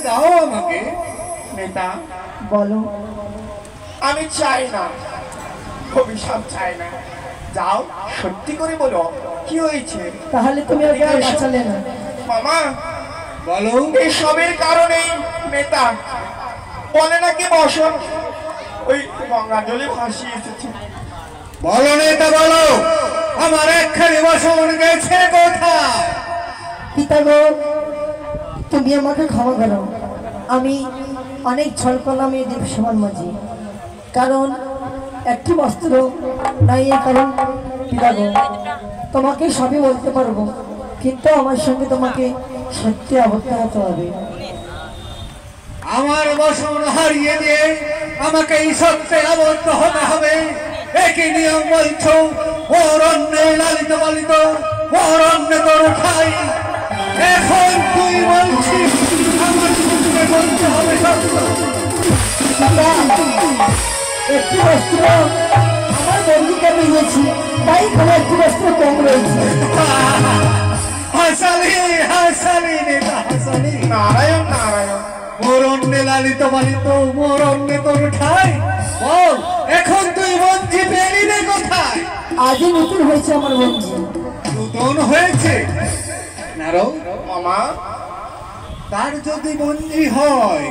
দাও আমাকে। নেতা বলো। আমি চাই না, অভিশাপ চাই না, যাও সত্যি করে বলো কি হয়েছে। তাহলে তুমি ওকে আর বাঁচালে না। মামা বলো। এই সবের কারণে নেতা বলে নাকি বসন ওই গঙ্গা জলে ভাসিয়ে এসেছে। বলো নেতা বলো, আমার একখানি বসন গেছে কোথায়? পিতা গো, তুমি আমাকে ক্ষমা করো। আমি অনেক ছল করলাম এই দেবসভার মাঝে, কারণ একটি বস্ত্র নাই। এই কারণ পিতা গো, তোমাকে সবই বলতে পারবো, কিন্তু আমার সঙ্গে তোমাকে সত্যি আবদ্ধ হতে হবে। আমার বসন হারিয়ে দিয়ে আমাকে এই সত্যে আবদ্ধ হতে হবে, একই নিয়ম বলছো। অরণ্যে লালিত পালিত, অরণ্যে তোর খাই। এখন তুই বলছিস আমার সঙ্গে বলতে হবে সত্য। পিতা, একটি বস্ত্র আমার বন্ধুকে পেয়েছি, তাই কোনো একটি বস্ত্র কম রয়েছে। হাসালি হাসালি নেতা হাসালি। নারায়ণ নারায়ণ। অরণ্যে লালিত পালিত, অরণ্যে তোর ঠাই। বল এখন তুই বঞ্জি পেলি রে কোথায়? আজই নতুন হয়েছে আমার বন্ধু। নূতন হয়েছে নারো মামা তার যদি বঞ্জি হয়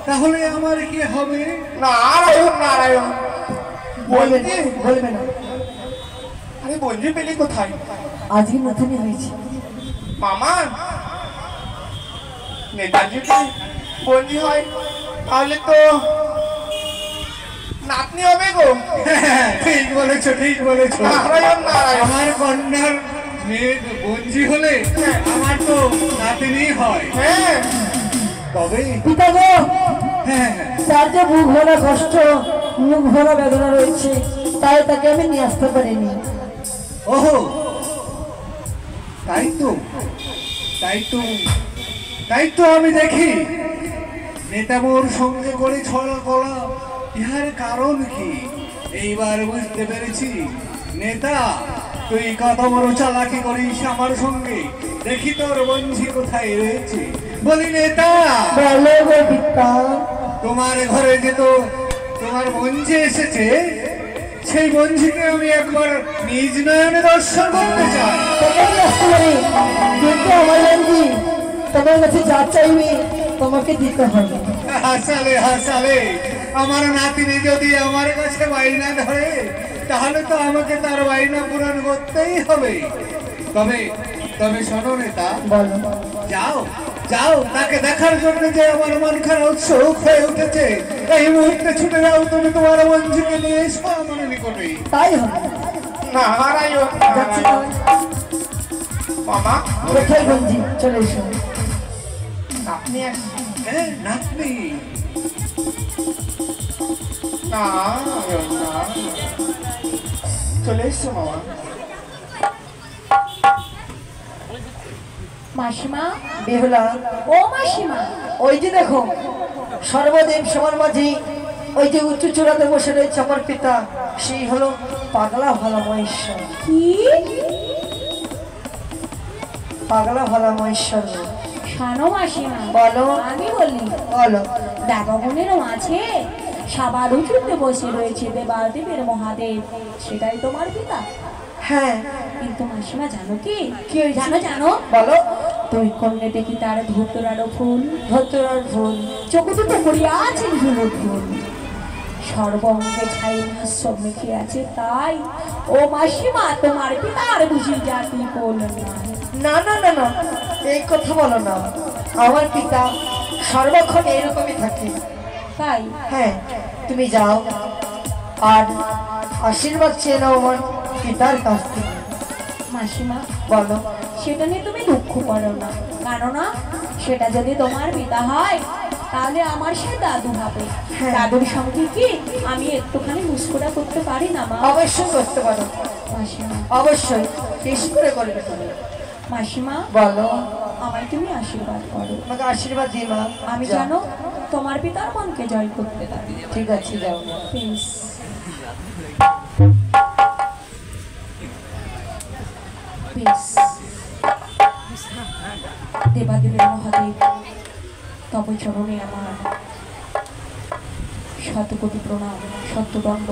তাহলে আমার কি হবে? নারায়ণ নারায়ণ। বলবে বলতে না, বলবে না। আরে বঞ্জি পেলি কোথায়? আজই নতুনই হয়েছে। মামা নেতাজি যদি বঞ্জি হয় তাহলে তো নাতনি হবে গো। ঠিক বলেছো ঠিক বলেছো। নারায়ণ নারায়ণ। আমার কন্যার মেয়ে বঞ্জি হলে আমার তো নাতিনি হয়। হ্যাঁ তবে পিতা গো, হ্যাঁ তার যে বুক ভরা কষ্ট, মুখ ভরা বেদনা রয়েছে, তাই তাকে আমি নিয়ে আসতে পারিনি। ওহো তাই তো তাই তো তাই তো আমি দেখি নেতামোর সঙ্গে করে ছড়া করা। ইহার কারণ কি এইবার বুঝতে পেরেছি। নেতা তুই কত বড় চালাকি করিস আমার সঙ্গে। দেখি তোর বঞ্ঝি কোথায় রয়েছে। বলি নেতা, বলো গো পিতা। তোমার ঘরে যে তো তোমার বঞ্ঝি এসেছে, সেই বঞ্ঝিকে আমি একবার নিজ নয়নে দর্শন করতে চাই। তোকে আমি আসতে পারি, কিন্তু আমার বন্ধু তোমার কাছে যা চাইবে তোমাকে দিতে হবে। হাসালে হাসালে, আমার নাতিনি যদি আমার কাছে বাইনা ধরে তাহলে তো আমাকে তার বাইনা পূরণ করতেই হবে। তবে তবে শোনো নেতা, বলো। যাও যাও তাকে দেখার জন্য যে আমার মনখানা উৎসুক হয়ে উঠেছে, এই মুহূর্তে ছুটে যাও তুমি তোমার বন্ধুকে নিয়ে এসো আমার নিকটে। তাই হবে। নারায়ণ যাচ্ছি নারায়ণ। তাহলে। মামা কোথায় বন্ধু? চলে এসো। আপনি আসছেন? হ্যাঁ নাতনি। নারায়ণ নারায়ণ। চলে এসছো মামা। মাসিমা, বেহুলা, ও মাসিমা, ওই যে দেখো সর্বদেব সবার মাঝে ওই যে উঁচু চূড়াতে বসে রয়েছে আমার পিতা, সেই হলো পাগলা ভোলা মহেশ্বর। কি পাগলা ভোলা মহেশ্বর। শানো মাসিমা? বলো। আমি বলি, বলো। দেবগণের মাঝে সবার উঁচুতে বসে রয়েছে দেবাদেবের মহাদেব, সেটাই তোমার পিতা? হ্যাঁ। কিন্তু মাসিমা জানো কি? কি হয়েছে? জানো জানো? বলো। তুই কন্যা দেখি তার ধুতরারও ফুল, ধরতরার ফুল, চোখ দুটো পড়িয়া আছে ঝুলুর ফুল, সর্বঙ্গে ছাই সব মেখে আছে, তাই ও মাসিমা তোমার পিতার বুঝি জাতি বল না। না না না না, এই কথা বলো না। আমার পিতা সর্বক্ষণ এরকমই থাকে। তাই হ্যাঁ, তুমি যাও আর আশীর্বাদ চেয়ে নাও আমার পিতার কাছ থেকে। মাসিমা, বলো। সেটা নিয়ে তুমি দুঃখ করো না, কেননা সেটা যদি তোমার পিতা হয় তাহলে আমার সে দাদু হবে। হ্যাঁ। দাদুর সঙ্গে কি আমি একটুখানি মুস্কুরা করতে পারি না মা? অবশ্যই করতে পারো, মাসিমা, অবশ্যই বেশি করে করবে তুমি। মাসিমা, বলো। আমায় তুমি আশীর্বাদ করো। আমাকে আশীর্বাদ দিই মা। আমি যাও। জানো তোমার পিতার মনকে জয় করতে পারি। ঠিক আছে, যাও। প্লিজ। দেবাদেবের মহাদেব তব চরণে আমার শতকোটি প্রণাম, শতদণ্ড